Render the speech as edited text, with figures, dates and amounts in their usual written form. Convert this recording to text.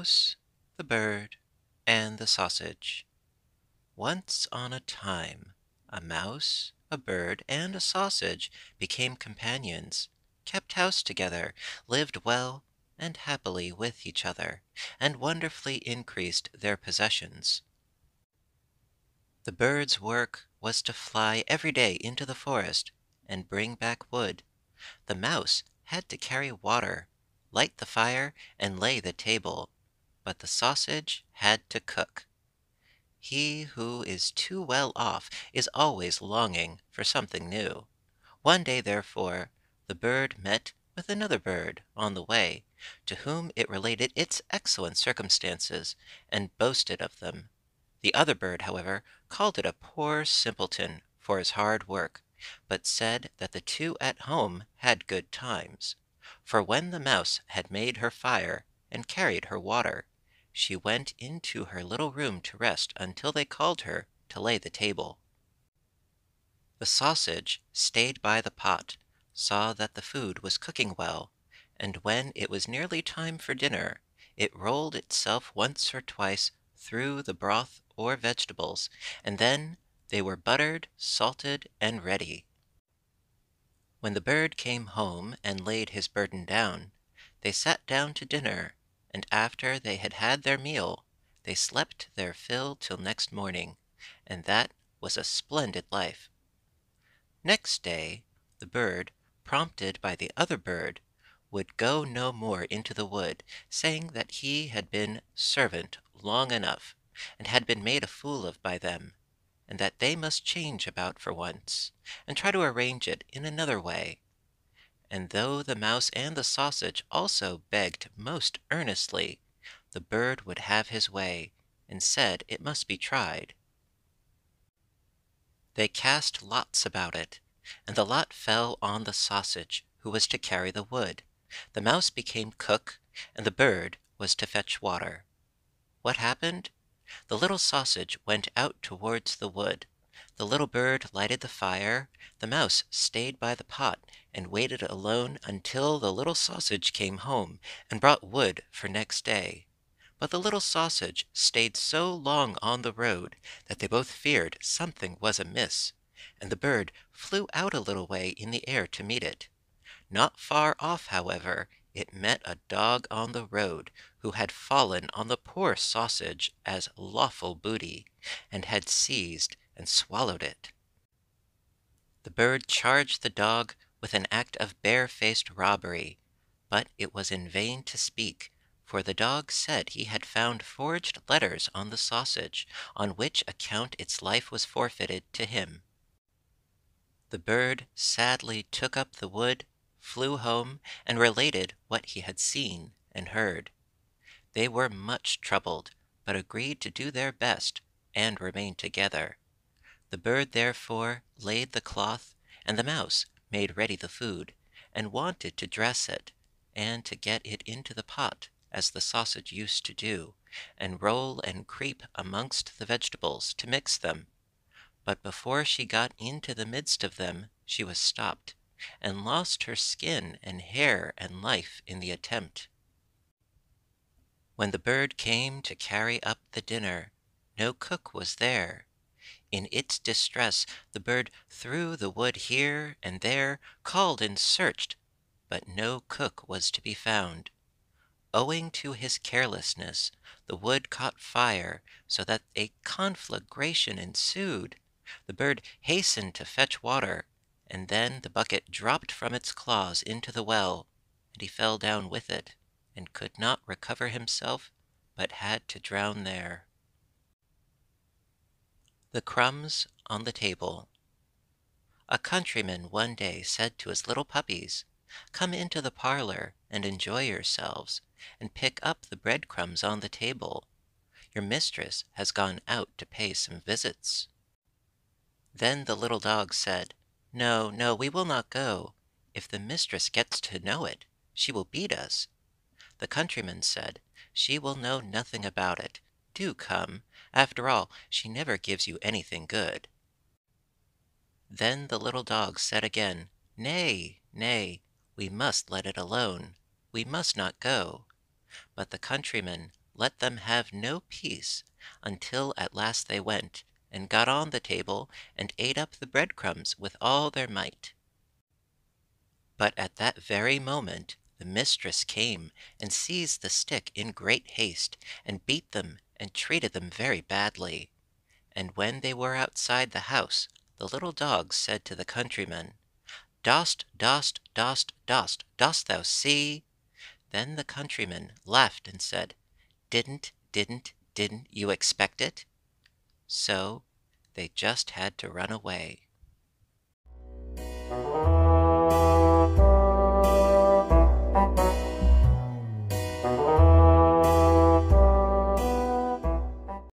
Mouse, the Bird, and the Sausage. Once on a time, a mouse, a bird, and a sausage became companions, kept house together, lived well and happily with each other, and wonderfully increased their possessions. The bird's work was to fly every day into the forest and bring back wood. The mouse had to carry water, light the fire, and lay the table, but the sausage had to cook. He who is too well off is always longing for something new. One day, therefore, the bird met with another bird on the way, to whom it related its excellent circumstances, and boasted of them. The other bird, however, called it a poor simpleton for his hard work, but said that the two at home had good times. For when the mouse had made her fire and carried her water, she went into her little room to rest until they called her to lay the table. The sausage stayed by the pot, saw that the food was cooking well, and when it was nearly time for dinner, it rolled itself once or twice through the broth or vegetables, and then they were buttered, salted, and ready. When the bird came home and laid his burden down, they sat down to dinner, and after they had had their meal, they slept their fill till next morning, and that was a splendid life. Next day, the bird, prompted by the other bird, would go no more into the wood, saying that he had been servant long enough, and had been made a fool of by them, and that they must change about for once, and try to arrange it in another way. And though the mouse and the sausage also begged most earnestly, the bird would have his way, and said it must be tried. They cast lots about it, and the lot fell on the sausage, who was to carry the wood. The mouse became cook, and the bird was to fetch water. What happened? The little sausage went out towards the wood. The little bird lighted the fire. The mouse stayed by the pot and waited alone until the little sausage came home and brought wood for next day. But the little sausage stayed so long on the road that they both feared something was amiss, and the bird flew out a little way in the air to meet it. Not far off, however, it met a dog on the road, who had fallen on the poor sausage as lawful booty, and had seized and swallowed it. The bird charged the dog with an act of barefaced robbery, but it was in vain to speak, for the dog said he had found forged letters on the sausage, on which account its life was forfeited to him. The bird sadly took up the wood, flew home, and related what he had seen and heard. They were much troubled, but agreed to do their best, and remain together. The bird therefore laid the cloth, and the mouse made ready the food, and wanted to dress it, and to get it into the pot, as the sausage used to do, and roll and creep amongst the vegetables to mix them. But before she got into the midst of them, she was stopped, and lost her skin and hair and life in the attempt. When the bird came to carry up the dinner, no cook was there. In its distress, the bird threw the wood here and there, called and searched, but no cook was to be found. Owing to his carelessness, the wood caught fire, so that a conflagration ensued. The bird hastened to fetch water, and then the bucket dropped from its claws into the well, and he fell down with it, and could not recover himself, but had to drown there. The crumbs on the table. A countryman one day said to his little puppies, "Come into the parlor and enjoy yourselves, and pick up the breadcrumbs on the table. Your mistress has gone out to pay some visits." Then the little dogs said, "No, no, we will not go. If the mistress gets to know it, she will beat us." The countryman said, "She will know nothing about it. Do come. After all, she never gives you anything good." Then the little dogs said again, "Nay, nay, we must let it alone. We must not go." But the countryman let them have no peace until at last they went and got on the table and ate up the breadcrumbs with all their might. But at that very moment the mistress came and seized the stick in great haste, and beat them and treated them very badly. And when they were outside the house, the little dog said to the countryman, dost thou see? Then the countryman laughed and said, didn't you expect it? So they just had to run away.